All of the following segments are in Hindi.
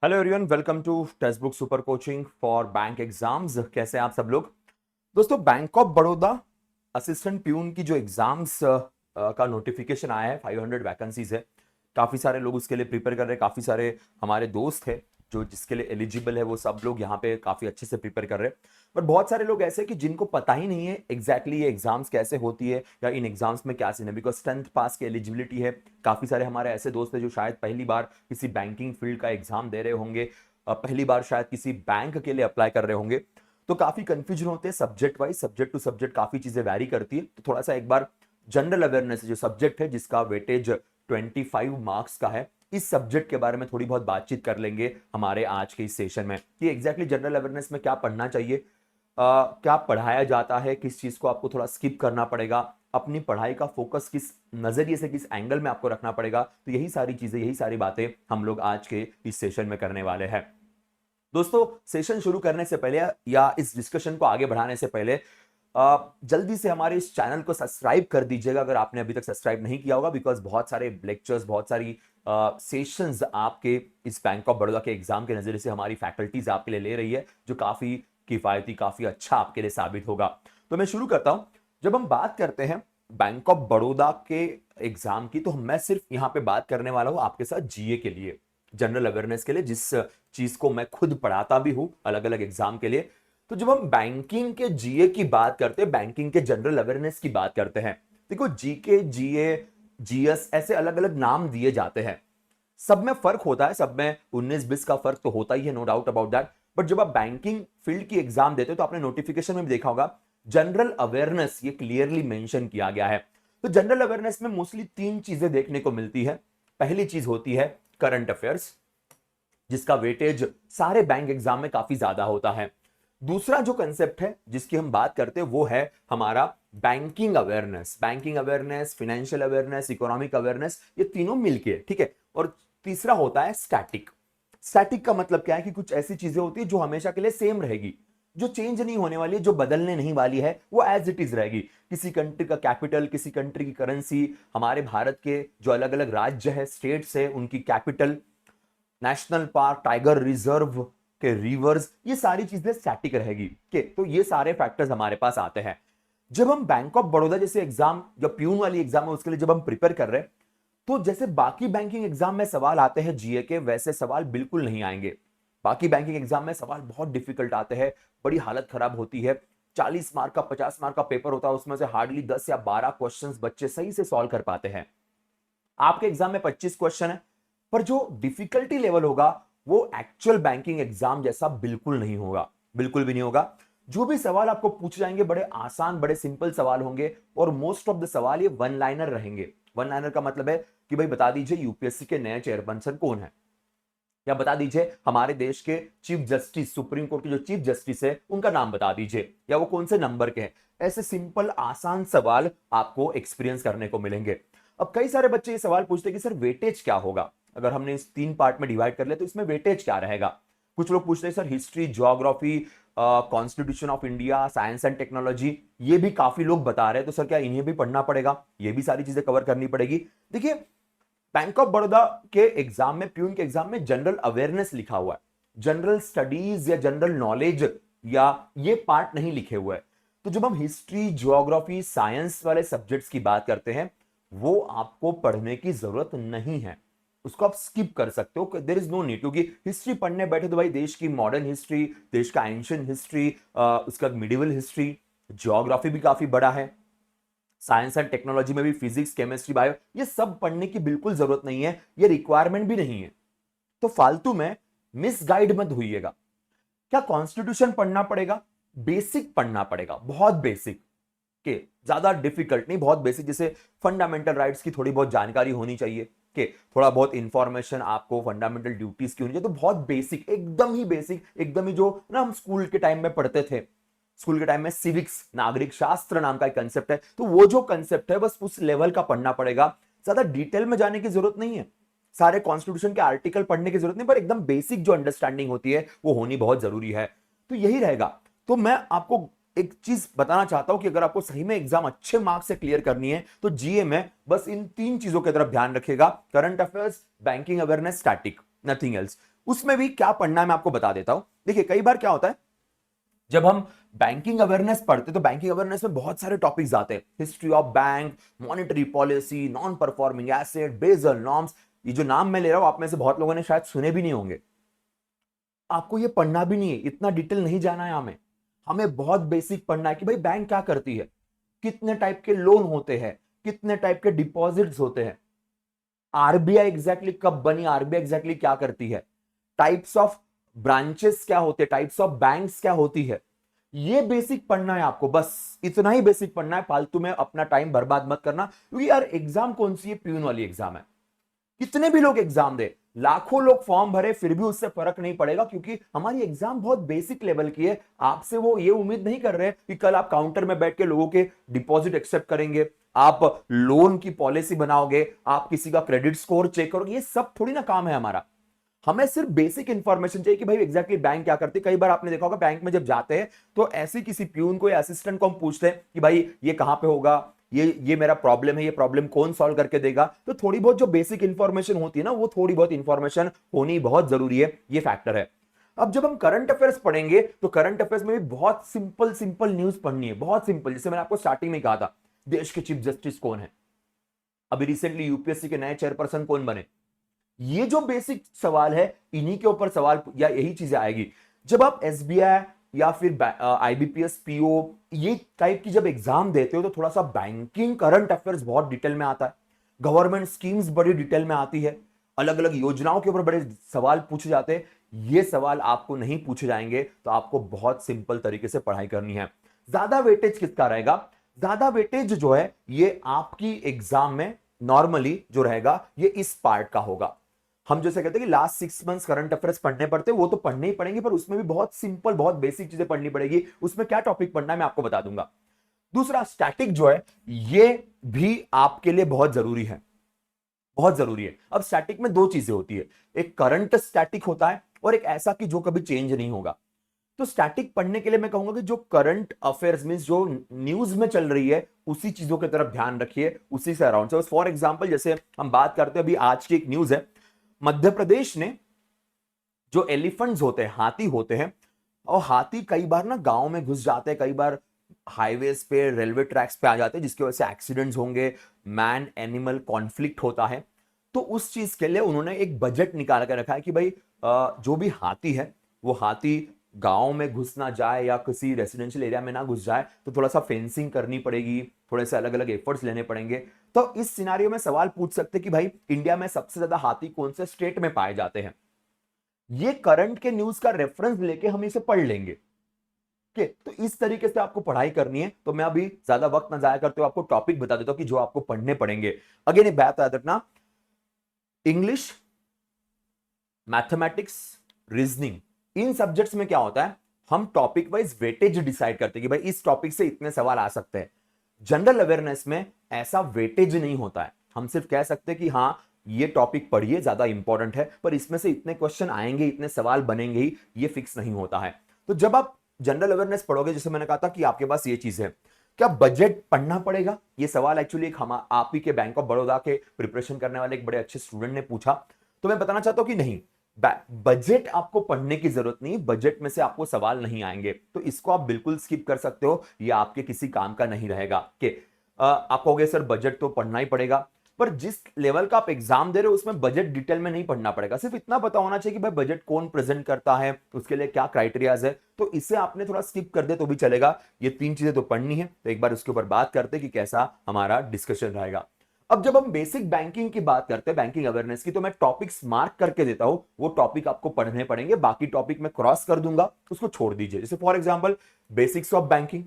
Hello everyone, welcome to text book super coaching for bank exams. कैसे हैं आप सब लोग? दोस्तों, bank of Baroda assistant peon की जो एग्जाम्स का नोटिफिकेशन आया है, 500 वैकेंसीज है। काफी सारे लोग उसके लिए प्रिपेयर कर रहे हैं। काफी सारे हमारे दोस्त हैं जो जिसके लिए एलिजिबल है, वो सब लोग यहाँ पे काफी अच्छे से प्रिपेयर कर रहे हैं। पर बहुत सारे लोग ऐसे हैं कि जिनको पता ही नहीं है एग्जैक्टली ये एग्जाम्स कैसे होती है या इन एग्जाम्स में क्या सीन है, बिकॉज 10th पास की एलिजिबिलिटी है। काफी सारे हमारे ऐसे दोस्त हैं जो शायद पहली बार किसी बैंकिंग फील्ड का एग्जाम दे रहे होंगे, पहली बार शायद किसी बैंक के लिए अप्लाई कर रहे होंगे। तो काफी कंफ्यूजन होते हैं subject wise, subject to subject काफी चीजें वैरी करती है। तो थोड़ा सा एक बार जनरल अवेयरनेस जो सब्जेक्ट है जिसका वेटेज 25 मार्क्स का है, इस सब्जेक्ट के बारे में थोड़ी बहुत बातचीत कर लेंगे हमारे आज के इस सेशन में कि एग्जैक्टली जनरल अवेयरनेस में क्या पढ़ना चाहिए, क्या पढ़ाया जाता है, किस चीज को आपको थोड़ा स्किप करना पड़ेगा, अपनी पढ़ाई का फोकस किस नजरिए से, किस एंगल में आपको रखना पड़ेगा। तो यही सारी चीजें, यही सारी बातें हम लोग आज के इस सेशन में करने वाले हैं। दोस्तों, सेशन शुरू करने से पहले या इस डिस्कशन को आगे बढ़ाने से पहले जल्दी से हमारे इस चैनल को सब्सक्राइब कर दीजिएगा अगर आपने अभी तक सब्सक्राइब नहीं किया होगा, बिकॉज बहुत सारे लेक्चर्स, बहुत सारी सेशंस आपके इस बैंक ऑफ बड़ौदा के एग्जाम के नजरिए से हमारी फैकल्टीज आपके लिए ले रही है, जो काफी किफायती, काफी अच्छा आपके लिए साबित होगा। तो मैं शुरू करता हूं। जब हम बात करते हैं बैंक ऑफ बड़ौदा के एग्जाम की, तो मैं सिर्फ यहां पे बात करने वाला हूं आपके साथ जीए के लिए, जनरल अवेयरनेस के लिए, जिस चीज को मैं खुद पढ़ाता भी हूं अलग अलग एग्जाम के लिए। तो जब हम बैंकिंग के जीए की बात करते हैं, बैंकिंग के जनरल अवेयरनेस की बात करते हैं, देखो जीके, जीए, जीएस ऐसे अलग अलग नाम दिए जाते हैं। सब में फर्क होता है, सब में 19-20 का फर्क तो होता ही है, no doubt about that. But जब आप बैंकिंग फील्ड की एग्जाम देते हो तो आपने नोटिफिकेशन में भी देखा होगा जनरल अवेयरनेस ये क्लियरली मेंशन किया गया है। तो जनरल अवेयरनेस में मोस्टली तीन चीजें देखने को मिलती है। पहली चीज होती है करंट अफेयर्स, जिसका वेटेज सारे बैंक एग्जाम में काफी ज्यादा होता है। दूसरा जो कंसेप्ट है जिसकी हम बात करते हैं वो है हमारा banking awareness, banking awareness, financial awareness, economic awareness, ये तीनों मिलके, ठीक है। और तीसरा होता है स्टैटिक। स्टैटिक का मतलब क्या है कि कुछ ऐसी चीजें होती है जो हमेशा के लिए सेम रहेगी, जो चेंज नहीं होने वाली है, जो बदलने नहीं वाली है, वो एज इट इज रहेगी। किसी कंट्री का कैपिटल, किसी कंट्री की करेंसी, हमारे भारत के जो अलग अलग राज्य है, स्टेट्स है, उनकी capital, national park, tiger reserve के रिवर्स, ये सारी चीजें स्टैटिक रहेगी के। तो ये सारे फैक्टर्स हमारे पास आते हैं जब हम बैंक ऑफ बड़ौदा जैसे एग्जाम, जो प्यून वाली एग्जाम है उसके लिए जब हम प्रिपेयर कर रहे हैं। तो जैसे बाकी बैंकिंग एग्जाम में सवाल आते हैं जीए के, वैसे सवाल बिल्कुल नहीं आएंगे। बाकी बैंकिंग एग्जाम में सवाल बहुत डिफिकल्ट आते हैं, बड़ी हालत खराब होती है। 40 मार्क का, 50 मार्क का पेपर होता है, उसमें से हार्डली 10 या 12 क्वेश्चंस बच्चे सही से सॉल्व कर पाते हैं। आपके एग्जाम में 25 क्वेश्चन है, पर जो डिफिकल्टी लेवल होगा वो एक्चुअल बैंकिंग एग्जाम जैसा बिल्कुल नहीं होगा, बिल्कुल भी नहीं होगा। जो भी सवाल आपको पूछ जाएंगे बड़े आसान, बड़े सिंपल सवाल होंगे, और मोस्ट ऑफ द सवाल ये वन लाइनर रहेंगे। वन लाइनर का मतलब है कि भाई बता दीजिए यूपीएससी के नए चेयरपर्सन कौन है, या बता दीजिए हमारे देश के चीफ जस्टिस, सुप्रीम कोर्ट के जो चीफ जस्टिस है उनका नाम बता दीजिए, या वो कौन से नंबर के हैं। ऐसे सिंपल आसान सवाल आपको एक्सपीरियंस करने को मिलेंगे। अब कई सारे बच्चे ये सवाल पूछते हैं कि सर वेटेज क्या होगा, अगर हमने इस 3 पार्ट में डिवाइड कर लिया तो इसमें वेटेज क्या रहेगा। कुछ लोग पूछते हैं sir history, geography, constitution of India, science and technology, ये भी काफी लोग बता रहे हैं, तो सर क्या इन्हें भी पढ़ना पड़ेगा, ये भी सारी चीजें कवर करनी पड़ेगी। देखिए, बैंक ऑफ बड़ौदा के एग्जाम में, प्यून के एग्जाम में जनरल अवेयरनेस लिखा हुआ है, जनरल स्टडीज या जनरल नॉलेज या ये पार्ट नहीं लिखे हुए हैं। तो जब हम हिस्ट्री, ज्योग्राफी, साइंस वाले सब्जेक्ट्स की बात करते हैं, वो आपको पढ़ने की जरूरत नहीं है, उसको आप स्किप कर सकते हो, देयर इज नो नीड। क्योंकि हिस्ट्री पढ़ने बैठे तो भाई देश की मॉडर्न हिस्ट्री, देश का एंशियंट हिस्ट्री, उसका मिडिवल हिस्ट्री, ज्योग्राफी भी काफी बड़ा है, साइंस एंड टेक्नोलॉजी में भी फिजिक्स, केमिस्ट्री, बायो, ये सब पढ़ने की बिल्कुल जरूरत नहीं है, ये रिक्वायरमेंट भी नहीं है। तो फालतू में मिसगाइड मत होइएगा। क्या कॉन्स्टिट्यूशन पढ़ना पड़ेगा? बेसिक पढ़ना पड़ेगा, बहुत बेसिक के, ज्यादा डिफिकल्ट नहीं, बहुत बेसिक। जैसे फंडामेंटल राइट्स की थोड़ी बहुत जानकारी होनी चाहिए, के थोड़ा बहुत इंफॉर्मेशन आपको फंडामेंटल ड्यूटीज की होनी चाहिए। तो बहुत बेसिक, एकदम ही बेसिक, एकदम ही जो ना हम स्कूल के टाइम में पढ़ते थे, स्कूल के टाइम में सिविक्स, नागरिक शास्त्र नाम का एक कंसेप्ट है, तो वो जो कंसेप्ट है बस उस लेवल का पढ़ना पड़ेगा। ज्यादा डिटेल में जाने की जरूरत नहीं है, सारे कॉन्स्टिट्यूशन के आर्टिकल पढ़ने की जरूरत नहीं, पर एकदम बेसिक जो अंडरस्टैंडिंग होती है वो होनी बहुत जरूरी है। तो यही रहेगा। तो मैं आपको एक चीज बताना चाहता हूं कि अगर आपको सही में एग्जाम अच्छे मार्क्स से क्लियर करनी है तो जीए में बस इन 3 चीजों की तरफ ध्यान रखिएगा, current affairs, banking awareness, static, nothing else. उसमें भी क्या पढ़ना है मैं आपको बता देता हूं। देखिए कई बार क्या होता है, जब हम बैंकिंग अवेयरनेस पढ़ते तो बैंकिंग अवेयरनेस में बहुत सारे टॉपिक्स आते हैं, history of bank, monetary policy, non performing asset, Basel norms. ये जो नाम मैं ले रहा हूं आप में से बहुत लोगों ने शायद सुने भी नहीं होंगे। आपको ये पढ़ना भी नहीं है, इतना डिटेल नहीं जाना है हमें। हमें बहुत बेसिक पढ़ना है कि भाई बैंक क्या करती है, कितने टाइप के लोन होते हैं, कितने टाइप के डिपॉजिट्स होते हैं, आरबीआई एग्जैक्टली कब बनी, आरबीआई एग्जैक्टली क्या करती है, टाइप्स ऑफ ब्रांचेस क्या होते हैं, टाइप्स ऑफ बैंक्स क्या होती है। ये बेसिक पढ़ना है आपको, बस इतना ही बेसिक पढ़ना है, फालतू में अपना टाइम बर्बाद मत करना। क्योंकि यार एग्जाम कौन सी है, प्यून वाली एग्जाम है। कितने भी लोग एग्जाम दे, लाखों लोग फॉर्म भरे, फिर भी उससे फर्क नहीं पड़ेगा, क्योंकि हमारी एग्जाम बहुत बेसिक लेवल की है। आपसे वो ये उम्मीद नहीं कर रहे कि कल आप काउंटर में बैठ के लोगों के डिपॉजिट एक्सेप्ट करेंगे, आप लोन की पॉलिसी बनाओगे, आप किसी का क्रेडिट स्कोर चेक करोगे। ये सब थोड़ी ना काम है हमारा। हमें सिर्फ बेसिक इंफॉर्मेशन चाहिए कि भाई एग्जैक्टली बैंक क्या करती है। कई बार आपने देखा होगा बैंक में जब जाते हैं तो ऐसे किसी प्यून को या असिस्टेंट को हम पूछते हैं कि भाई ये कहां पे होगा, ये मेरा प्रॉब्लम है, ये प्रॉब्लम कौन सॉल्व करके देगा। तो थोड़ी बहुत जो बेसिक इंफॉर्मेशन होती है ना, वो थोड़ी बहुत इंफॉर्मेशन होनी बहुत जरूरी है, ये फैक्टर है। अब जब हम करंट अफेयर्स पढ़ेंगे तो करंट अफेयर्स में भी बहुत सिंपल सिंपल न्यूज पढ़नी है, बहुत सिंपल। जैसे मैंने आपको स्टार्टिंग में कहा था, देश के चीफ जस्टिस कौन है, अभी रिसेंटली यूपीएससी के नए चेयरपर्सन कौन बने। ये जो बेसिक सवाल है, इन्हीं के ऊपर सवाल या यही चीजें आएगी। जब आप एसबीआई या फिर आईबीपीएस पीओ ये टाइप की जब एग्जाम देते हो तो थोड़ा सा बैंकिंग करंट अफेयर्स बहुत डिटेल में आता है, गवर्नमेंट स्कीम्स बड़ी डिटेल में आती है, अलग अलग योजनाओं के ऊपर बड़े सवाल पूछे जाते हैं। ये सवाल आपको नहीं पूछे जाएंगे तो आपको बहुत सिंपल तरीके से पढ़ाई करनी है। ज्यादा वेटेज किसका रहेगा, ज्यादा वेटेज जो है ये आपकी एग्जाम में नॉर्मली जो रहेगा ये इस पार्ट का होगा। हम जैसे कहते हैं कि लास्ट 6 मंथ्स करंट अफेयर्स पढ़ने पड़ते हैं, वो तो पढ़ने ही पड़ेंगे, पर उसमें भी बहुत सिंपल बहुत बेसिक चीजें पढ़नी पड़ेगी। उसमें क्या टॉपिक पढ़ना है मैं आपको बता दूंगा। दूसरा स्टैटिक जो है ये भी आपके लिए बहुत जरूरी है, बहुत जरूरी है। अब स्टैटिक में दो चीजें होती है, एक करंट स्टैटिक होता है और एक ऐसा कि जो कभी चेंज नहीं होगा। तो स्टैटिक पढ़ने के लिए मैं कहूंगा कि जो करंट अफेयर्स मींस जो न्यूज में चल रही है उसी चीजों की तरफ ध्यान रखिए, उसी से अराउंड। फॉर एग्जांपल जैसे हम बात करते हैं, अभी आज की एक न्यूज है, मध्य प्रदेश ने जो एलिफेंट्स होते हैं, हाथी होते हैं, और हाथी कई बार ना गांव में घुस जाते हैं, कई बार हाईवेज पे रेलवे ट्रैक्स पे आ जाते हैं, जिसकी वजह से एक्सीडेंट्स होंगे, मैन एनिमल कॉन्फ्लिक्ट होता है। तो उस चीज के लिए उन्होंने एक बजट निकाल कर रखा है कि भाई जो भी हाथी है वो हाथी गांव में घुस ना जाए या किसी रेसिडेंशियल एरिया में ना घुस जाए, तो थोड़ा सा फेंसिंग करनी पड़ेगी, थोड़े से अलग अलग एफर्ट्स लेने पड़ेंगे। तो इस सिनारियो में सवाल पूछ सकते कि भाई इंडिया में सबसे ज्यादा हाथी कौन से स्टेट में पाए जाते हैं। ये करंट के न्यूज का रेफरेंस लेके हम इसे पढ़ लेंगे। ओके, तो इस तरीके से आपको पढ़ाई करनी है। तो मैं अभी ज्यादा वक्त ना जाया करते हुए आपको टॉपिक बता देता हूं कि जो आपको पढ़ने पड़ेंगे। अगेन एक बात याद रखना, इंग्लिश, मैथमेटिक्स, रीजनिंग, इन सब्जेक्ट्स में क्या होता है, हम टॉपिक वाइज वेटेज डिसाइड करते हैं कि भाई इस टॉपिक से इतने सवाल आ सकते हैं। जनरल अवेयरनेस में ऐसा वेटेज नहीं होता है, हम सिर्फ कह सकते हैं कि हाँ ये टॉपिक पढ़िए, ज्यादा इंपॉर्टेंट है, पर इसमें से इतने क्वेश्चन आएंगे, इतने सवाल बनेंगे ही, ये फिक्स नहीं होता है। तो जब आप जनरल अवेयरनेस पढ़ोगे, जैसे मैंने कहा था कि आपके पास ये चीज है, क्या बजट पढ़ना पड़ेगा। ये सवाल एक्चुअली एक हम आप ही के बैंक ऑफ बड़ौदा के प्रिपरेशन करने वाले एक बड़े अच्छे स्टूडेंट ने पूछा। तो मैं बताना चाहता हूं कि नहीं, बजट आपको पढ़ने की जरूरत नहीं, बजट में से आपको सवाल नहीं आएंगे, तो इसको आप बिल्कुल स्किप कर सकते हो, ये आपके किसी काम का नहीं रहेगा। कि आप कहोगे सर बजट तो पढ़ना ही पड़ेगा, पर जिस लेवल का आप एग्जाम दे रहे हो उसमें बजट डिटेल में नहीं पढ़ना पड़ेगा। सिर्फ इतना पता होना चाहिए कि भाई बजट कौन प्रेजेंट करता है, उसके लिए क्या क्राइटेरियाज है, तो इसे आपने थोड़ा स्किप कर दे तो भी चलेगा। ये तीन चीजें तो पढ़नी है, तो एक बार उसके ऊपर बात करते हैं कि कैसा हमारा डिस्कशन रहेगा। अब जब हम बेसिक बैंकिंग की बात करते हैं, बैंकिंग अवेयरनेस की, तो मैं टॉपिक्स मार्क करके देता हूं, वो टॉपिक आपको पढ़ने पड़ेंगे, बाकी टॉपिक मैं क्रॉस कर दूंगा, उसको छोड़ दीजिए। जैसे for example basics of banking,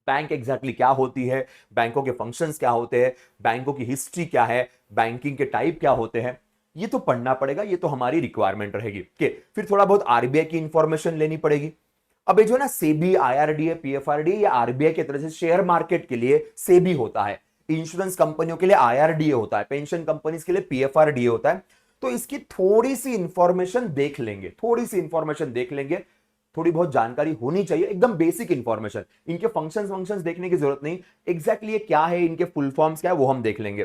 bank exactly क्या होती है, बैंकों के फंक्शंस क्या होते हैं, बैंकों की हिस्ट्री क्या है, बैंकिंग के टाइप क्या होते हैं, ये तो पढ़ना पड़ेगा, ये तो हमारी रिक्वायरमेंट रहेगी। फिर थोड़ा बहुत आरबीआई की इंफॉर्मेशन लेनी पड़ेगी। अब ये जो है ना सेबी, आईआरडीए, पीएफआरडीए या आरबीआई की तरह से शेयर मार्केट के लिए सेबी होता है, इंश्योरेंस कंपनियों के लिए आईआरडीए होता है, पेंशन कंपनीज के लिए पीएफआरडीए होता है। तो इसकी थोड़ी सी इंफॉर्मेशन देख लेंगे, थोड़ी सी इंफॉर्मेशन देख लेंगे, थोड़ी बहुत जानकारी होनी चाहिए, एकदम बेसिक इंफॉर्मेशन। इनके फंक्शंस देखने की जरूरत नहीं, एग्जैक्टली ये क्या है, इनके फुल फॉर्म्स क्या है, वो हम देख लेंगे।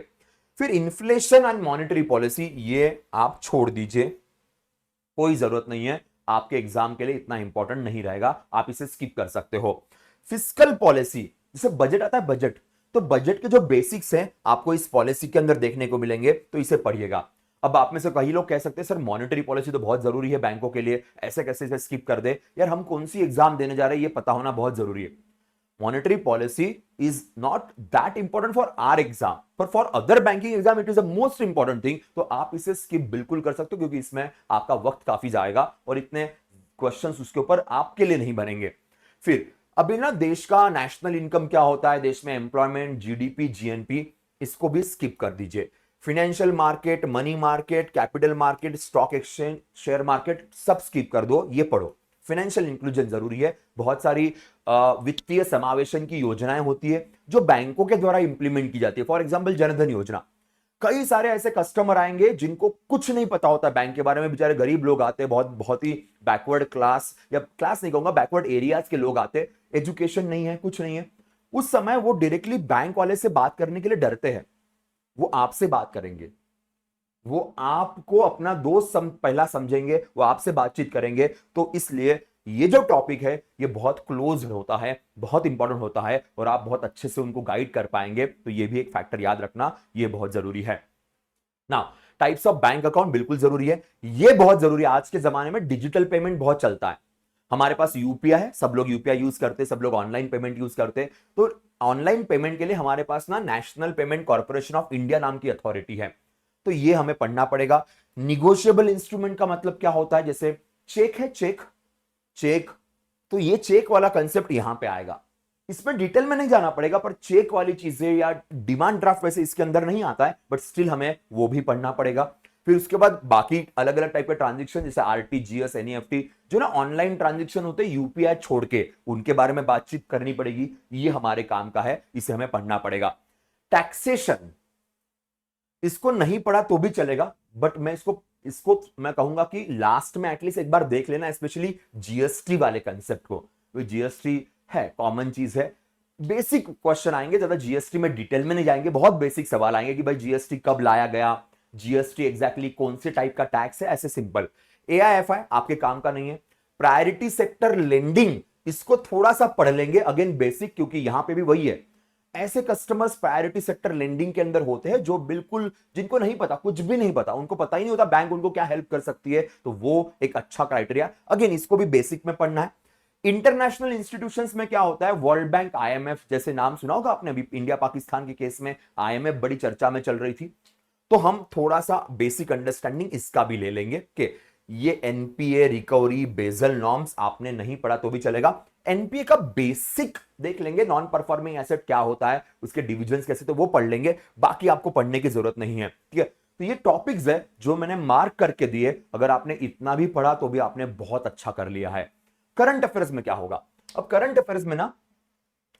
फिर इन्फ्लेशन एंड मॉनेटरी पॉलिसी, ये आप छोड़ दीजिए, कोई जरूरत नहीं है, आपके एग्जाम के लिए इतना इंपॉर्टेंट नहीं रहेगा, आप इसे स्किप कर सकते हो। फिस्कल पॉलिसी, जैसे बजट आता है, बजट, तो बजट के जो बेसिक्स हैं आपको इस पॉलिसी के अंदर देखने को मिलेंगे, तो इसे पढ़िएगा। अब आप में से कई लोग कह सकते हैं सर मॉनेटरी पॉलिसी तो बहुत जरूरी है बैंकों के लिए, ऐसे कैसे इसे स्किप कर दे। यार हम कौन सी एग्जाम देने जा रहे हैं ये पता होना बहुत जरूरी है। Monetary policy is not that important for our exam, but for other banking exam it is the most important thing। तो आप इसे skip बिल्कुल कर सकते हो क्योंकि इसमें आपका वक्त काफी जाएगा और इतने क्वेश्चंस उसके ऊपर आपके लिए नहीं बनेंगे। फिर अभी ना देश का नेशनल इनकम क्या होता है, देश में एम्प्लॉयमेंट, जीडीपी, जीएनपी, इसको भी स्किप कर दीजिए। Financial market, money market, capital market, stock exchange, share market, सब स्किप कर दो, ये पढ़ो। फाइनेंशियल इंक्लूजन जरूरी है, बहुत सारी वित्तीय समावेशन की योजनाएं होती है जो बैंकों के द्वारा इंप्लीमेंट की जाती है। फॉर एग्जांपल जनधन योजना, कई सारे ऐसे कस्टमर आएंगे जिनको कुछ नहीं पता होता बैंक के बारे में, बेचारे गरीब लोग आते हैं, बहुत बहुत ही बैकवर्ड क्लास, या क्लास नहीं कहूंगा, बैकवर्ड एरियाज के लोग आते हैं, एजुकेशन नहीं है, कुछ नहीं है। उस समय वो डायरेक्टली बैंक वाले से बात करने के लिए डरते हैं, वो आपसे बात करेंगे, वो आपको अपना दोस्त पहला समझेंगे, वो आपसे बातचीत करेंगे। तो इसलिए ये जो टॉपिक है ये बहुत क्लोज होता है, बहुत इंपॉर्टेंट होता है, और आप बहुत अच्छे से उनको गाइड कर पाएंगे। तो ये भी एक फैक्टर याद रखना, ये बहुत जरूरी है ना। टाइप्स ऑफ बैंक अकाउंट बिल्कुल जरूरी है, ये बहुत जरूरी है। आज के जमाने में डिजिटल पेमेंट बहुत चलता है, हमारे पास यूपीआई है, सब लोग यूपीआई यूज करते हैं, सब लोग ऑनलाइन पेमेंट यूज करते हैं। तो ऑनलाइन पेमेंट के लिए हमारे पास ना national payment corporation of India नाम की अथॉरिटी है, तो ये हमें पढ़ना पड़ेगा। निगोशिएबल इंस्ट्रूमेंट का मतलब क्या होता है, जैसे चेक है, चेक, चेक, तो ये चेक वाला कंसेप्ट यहां पे आएगा, इसमें डिटेल में नहीं जाना पड़ेगा, पर चेक वाली चीजें या डिमांड ड्राफ्ट वैसे इसके अंदर नहीं आता है, बट स्टिल हमें वो भी पढ़ना पड़ेगा। फिर उसके बाद बाकी अलग अलग टाइप के ट्रांजेक्शन, जैसे आरटीजीएस, एनईएफटी, जो ना ऑनलाइन ट्रांजेक्शन होते हैं यूपीआई छोड़ के, उनके बारे में बातचीत करनी पड़ेगी, ये हमारे काम का है, इसे हमें पढ़ना पड़ेगा। टैक्सेशन, इसको नहीं पढ़ा तो भी चलेगा, बट मैं इसको इसको मैं कहूंगा कि लास्ट में एटलीस्ट एक बार देख लेना, स्पेशली जीएसटी वाले कंसेप्ट को। तो जीएसटी है, कॉमन चीज है, बेसिक क्वेश्चन आएंगे, ज्यादा जीएसटी में डिटेल में नहीं जाएंगे, बहुत बेसिक सवाल आएंगे कि भाई जीएसटी कब लाया गया, जीएसटी एग्जैक्टली कौन से टाइप का टैक्स है, ऐसे सिंपल। एआईएफआई आपके काम का नहीं है। प्रायोरिटी सेक्टर लेंडिंग, इसको थोड़ा सा पढ़ लेंगे, अगेन बेसिक, क्योंकि यहां पे भी वही है, ऐसे कस्टमर्स प्रायोरिटी सेक्टर लेंडिंग के अंदर होते हैं जो बिल्कुल, जिनको नहीं पता, कुछ भी नहीं पता, उनको पता ही नहीं होता बैंक उनको क्या हेल्प कर सकती है, तो वो एक अच्छा क्राइटेरिया, अगेन इसको भी बेसिक में पढ़ना है। इंटरनेशनल इंस्टीट्यूशंस में क्या होता है, वर्ल्ड बैंक, आईएमएफ जैसे नाम सुना होगा आपने, अभी इंडिया पाकिस्तान के केस में आईएमएफ बड़ी चर्चा में चल रही थी, तो हम थोड़ा सा बेसिक अंडरस्टैंडिंग इसका भी ले लेंगे कि ये एनपीए, रिकवरी, बेजल नॉर्म्स आपने नहीं पढ़ा तो भी चलेगा। एनपीए का बेसिक देख लेंगे, नॉन परफॉर्मिंग एसेट क्या होता है, उसके डिविजन्स कैसे, तो वो पढ़ लेंगे, बाकी आपको पढ़ने की जरूरत नहीं है, ठीक है। तो ये टॉपिक्स है जो मैंने मार्क करके दिए, अगर आपने इतना भी पढ़ा तो भी आपने बहुत अच्छा कर लिया है। करंट अफेयर्स में क्या होगा, अब करंट अफेयर्स में ना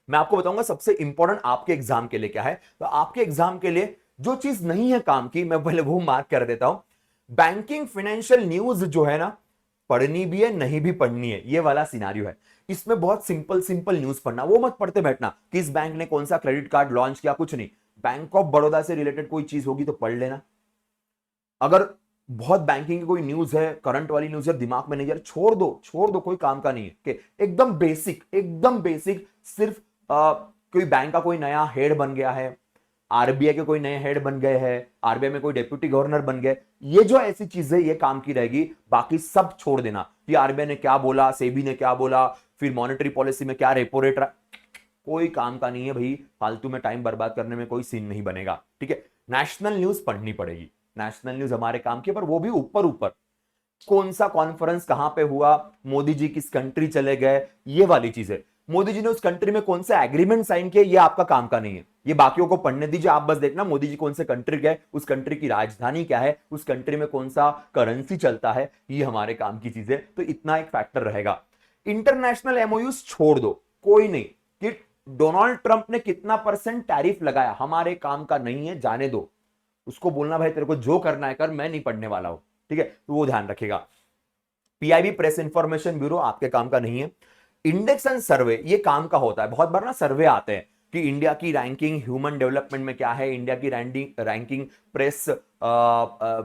मैं आपको बताऊंगा सबसे इंपॉर्टेंट आपके एग्जाम के लिए क्या है। तो आपके एग्जाम के लिए जो चीज नहीं है काम की, मैं पहले वो मार्क कर देता हूं। बैंकिंग फाइनेंशियल न्यूज जो है ना, पढ़नी भी है, नहीं भी पढ़नी है, ये वाला सिनारियो है। इसमें बहुत सिंपल सिंपल न्यूज पढ़ना, वो मत पढ़ते बैठना किस बैंक ने कौन सा क्रेडिट कार्ड लॉन्च किया, कुछ नहीं। बैंक ऑफ बड़ौदा से रिलेटेड कोई चीज होगी तो पढ़ लेना। अगर बहुत बैंकिंग की कोई न्यूज है, करंट वाली न्यूज है, दिमाग में नहीं यार, छोड़ दो, छोड़ दो, कोई काम का नहीं है, कि एकदम बेसिक, एकदम बेसिक। सिर्फ कोई बैंक का कोई नया हेड बन गया है, आरबीआई के कोई नए हेड बन गए हैं, आरबीआई में कोई डेप्यूटी गवर्नर बन गए, ये जो ऐसी चीजें ये काम की रहेगी, बाकी सब छोड़ देना कि आरबीआई ने क्या बोला, सेबी ने क्या बोला, फिर मॉनेटरी पॉलिसी में क्या रेपो रेट रहा, कोई काम का नहीं है भाई, फालतू में टाइम बर्बाद करने में कोई सीन नहीं बनेगा, ठीक है। नेशनल न्यूज पढ़नी पड़ेगी, नेशनल न्यूज हमारे काम की, पर वो भी ऊपर ऊपर, कौन सा कॉन्फ्रेंस कहां पे हुआ, मोदी जी किस कंट्री चले गए, ये वाली चीजें, मोदी जी ने उस कंट्री में कौन सा एग्रीमेंट साइन किया, ये आपका काम का नहीं है, ये बाकियों को पढ़ने दीजिए। आप बस देखना मोदी जी कौन से कंट्री गए, उस कंट्री की राजधानी क्या है, उस कंट्री में कौन सा करेंसी चलता है, ये हमारे काम की चीजें, तो इतना एक फैक्टर रहेगा। इंटरनेशनल एमओयूज छोड़ दो, कोई नहीं कि डोनाल्ड ट्रंप ने कितना परसेंट टैरिफ लगाया, हमारे काम का नहीं है, जाने दो, उसको बोलना भाई तेरे को जो करना है कर, मैं नहीं पढ़ने वाला हूं, ठीक है, तो वो ध्यान रखेगा। पीआईबी, प्रेस इंफॉर्मेशन ब्यूरो, आपके काम का नहीं है। इंडेक्स एंड सर्वे, ये काम का होता है, बहुत बार ना सर्वे आते हैं कि इंडिया की रैंकिंग ह्यूमन डेवलपमेंट में क्या है, इंडिया की रैंकिंग प्रेस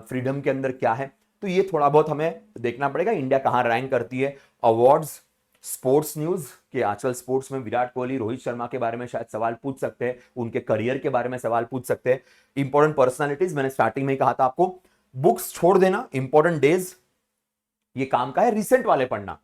फ्रीडम के अंदर क्या है, तो ये थोड़ा बहुत हमें देखना पड़ेगा इंडिया कहां रैंक करती है। अवार्ड्स, स्पोर्ट्स न्यूज के आजकल स्पोर्ट्स में विराट कोहली, रोहित शर्मा के बारे में शायद सवाल पूछ सकते हैं, उनके करियर के बारे में सवाल पूछ सकते हैं। इंपॉर्टेंट पर्सनालिटीज, मैंने स्टार्टिंग में ही कहा था आपको, बुक्स छोड़ देना, इंपॉर्टेंट डेज ये काम का है, रिसेंट वाले पढ़ना,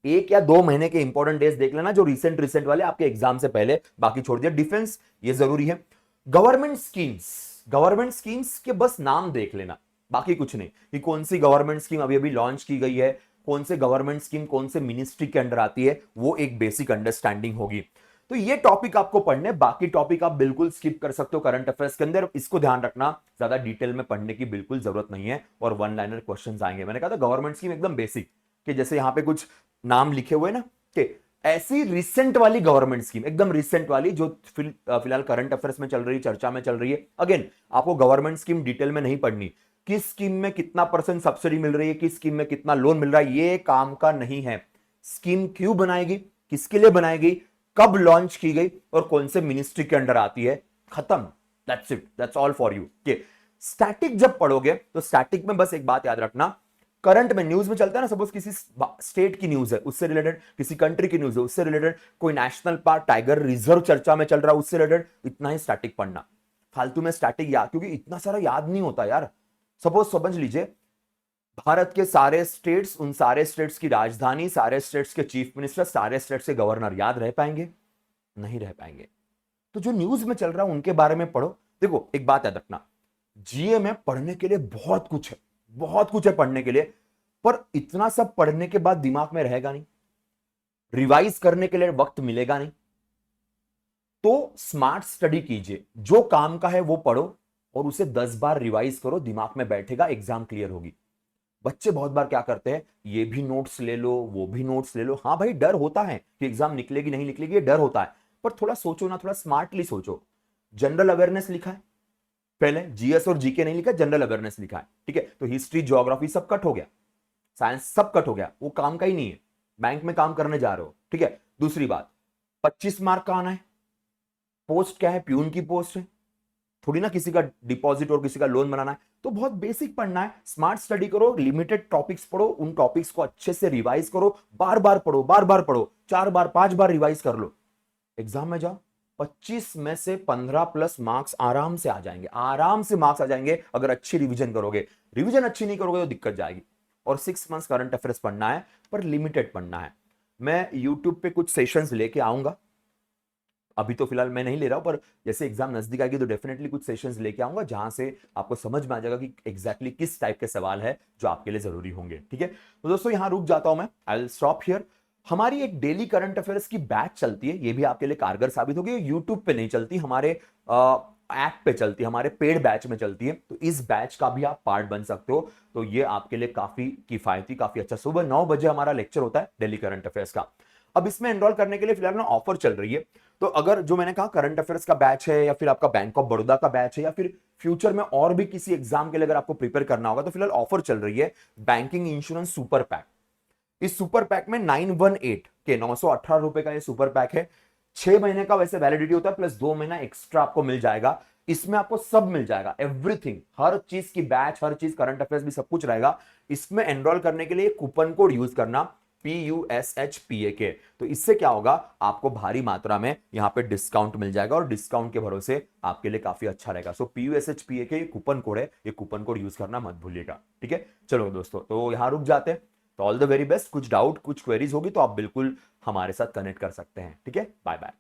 1 या 2 महीने के इंपॉर्टेंट डेज देख लेना जो रिसेंट वाले आपके एग्जाम से पहले, बाकी छोड़ दिया। डिफेंस ये जरूरी है। गवर्नमेंट स्कीम्स के बस नाम देख लेना, बाकी कुछ नहीं, कि कौन सी गवर्नमेंट स्कीम अभी अभी लॉन्च की गई है, कौन से गवर्नमेंट स्कीम कौन से मिनिस्ट्री के अंडर आती है, वो एक बेसिक अंडरस्टैंडिंग होगी। तो ये टॉपिक आपको पढ़ने, बाकी टॉपिक आप बिल्कुल स्किप कर सकते हो करंट अफेयर्स के अंदर। इसको ध्यान रखना, ज्यादा डिटेल में पढ़ने की बिल्कुल जरूरत नहीं है और वन लाइनर क्वेश्चंस आएंगे। मैंने कहा था गवर्नमेंट स्कीम एकदम बेसिक, कि जैसे यहां पे कुछ नाम लिखे हुए ना, कि ऐसी रिसेंट वाली गवर्नमेंट स्कीम, एकदम रिसेंट वाली जो फिलहाल करंट अफेयर्स में चल रही है, चर्चा में चल रही है। अगेन आपको गवर्नमेंट स्कीम डिटेल में नहीं पढ़नी, किस स्कीम में कितना % सब्सिडी मिल रही है, किस स्कीम में कितना लोन मिल रहा है, ये काम का नहीं है। स्कीम क्यों बनाएगी, किसके लिए बनाएगी, कब लॉन्च की गई और कौन से मिनिस्ट्री के अंडर आती है, खत्म। That's it, that's all for you. Static जब पढ़ोगे तो स्टैटिक में बस एक बात याद रखना, करंट में न्यूज में चलता है ना, सपोज किसी स्टेट की न्यूज है उससे रिलेटेड, किसी कंट्री की न्यूज है उससे रिलेटेड, कोई नेशनल पार्क टाइगर रिजर्व चर्चा में चल रहा है उससे रिलेटेड, इतना ही स्टैटिक पढ़ना। फालतू में स्टैटिक याद, क्योंकि इतना सारा याद नहीं होता यार। सपोज समझ लीजिए भारत के सारे स्टेट्स, उन सारे स्टेट्स की राजधानी, सारे स्टेट्स के चीफ मिनिस्टर, सारे स्टेट्स के गवर्नर याद रह पाएंगे? नहीं रह पाएंगे। तो जो न्यूज में चल रहा है उनके बारे में पढ़ो। देखो एक बात याद रखना, जीए में पढ़ने के लिए बहुत कुछ है, बहुत कुछ है पढ़ने के लिए, पर इतना सब पढ़ने के बाद दिमाग में रहेगा नहीं, रिवाइज करने के लिए वक्त मिलेगा नहीं। तो स्मार्ट स्टडी कीजिए, जो काम का है वो पढ़ो और उसे 10 बार रिवाइज करो, दिमाग में बैठेगा, एग्जाम क्लियर होगी। बच्चे बहुत बार क्या करते हैं, ये भी नोट्स ले लो, वो भी नोट्स ले लो। हाँ भाई, डर होता है कि एग्जाम निकलेगी नहीं निकलेगी, ये डर होता है, पर थोड़ा सोचो ना, थोड़ा स्मार्टली सोचो। जनरल अवेयरनेस लिखा है पहले, जीएस और जीके नहीं लिखा, जनरल अवेयरनेस लिखा है, ठीक है। तो हिस्ट्री, ज्योग्राफी सब कट हो गया, साइंस सब कट हो गया, वो काम का ही नहीं है, बैंक में काम करने जा रहे हो, ठीक है। दूसरी बात, 25 मार्क का आना है, पोस्ट क्या है, प्यून की पोस्ट है, थोड़ी ना किसी का डिपॉजिट और किसी का लोन बनाना है। तो बहुत बेसिक पढ़ना है, स्मार्ट स्टडी करो, लिमिटेड टॉपिक्स पढ़ो, उन टॉपिक्स को अच्छे से रिवाइज करो, बार बार पढ़ो, बार बार पढ़ो, 4 बार 5 बार रिवाइज कर लो, एग्जाम में जाओ, 25 में से 15+ मार्क्स आराम से आ जाएंगे, आराम से मार्क्स आ जाएंगे अगर अच्छी रिवीजन करोगे। रिवीजन अच्छी नहीं करोगे तो दिक्कत जाएगी। और 6 मंथ्स करंट अफेयर्स पढ़ना है, पर लिमिटेड पढ़ना है। मैं यूट्यूब पे कुछ सेशंस लेके आऊंगा, अभी तो फिलहाल मैं नहीं ले रहा हूं, पर जैसे एग्जाम नजदीक आएगी तो डेफिनेटली कुछ सेशंस लेके आऊंगा, जहां से आपको समझ में आ जाएगा कि एग्जैक्टली किस टाइप के सवाल है जो आपके लिए जरूरी होंगे, ठीक है। तो दोस्तों यहां रुक जाता हूं मैं, आई विल स्टॉप हियर। हमारी एक डेली करंट अफेयर्स की बैच चलती है, ये भी आपके लिए कारगर साबित होगी। यूट्यूब पे नहीं चलती, हमारे ऐप पे चलती है, हमारे पेड बैच में चलती है। तो इस बैच का भी आप पार्ट बन सकते हो, तो ये आपके लिए काफी किफायती, काफी अच्छा। सुबह 9 बजे हमारा लेक्चर होता है डेली करंट अफेयर्स का। अब इसमें एनरोल करने के लिए फिलहाल ना ऑफर चल रही है। तो अगर जो मैंने कहा करंट अफेयर्स का बैच है, या फिर आपका बैंक ऑफ बड़ौदा का बैच है, या फिर फ्यूचर में और भी किसी एग्जाम के लिए अगर आपको प्रिपेयर करना होगा, तो फिलहाल ऑफर चल रही है बैंकिंग इंश्योरेंस सुपर पैक। इस सुपर पैक में 918 के 918 रुपए का ये सुपर पैक है। 6 महीने का वैसे वैलिडिटी होता है, प्लस 2 महीना एक्स्ट्रा आपको मिल जाएगा। इसमें आपको सब मिल जाएगा, एवरीथिंग, हर चीज की बैच, हर चीज, करंट अफेयर्स भी सब कुछ रहेगा। इसमें एनरोल करने के लिए कूपन कोड यूज करना, PUSHPAK। तो इससे क्या होगा, आपको भारी मात्रा में यहां पे डिस्काउंट मिल जाएगा, और डिस्काउंट के भरोसे आपके लिए काफी अच्छा रहेगा। सो PUSHPAK ये कूपन कोड है, ये कूपन कोड यूज करना मत भूलिएगा, ठीक है। चलो दोस्तों, तो यहां रुक जाते हैं। तो ऑल द वेरी बेस्ट। कुछ डाउट, कुछ क्वेरीज होगी तो आप बिल्कुल हमारे साथ कनेक्ट कर सकते हैं, ठीक है। Bye bye.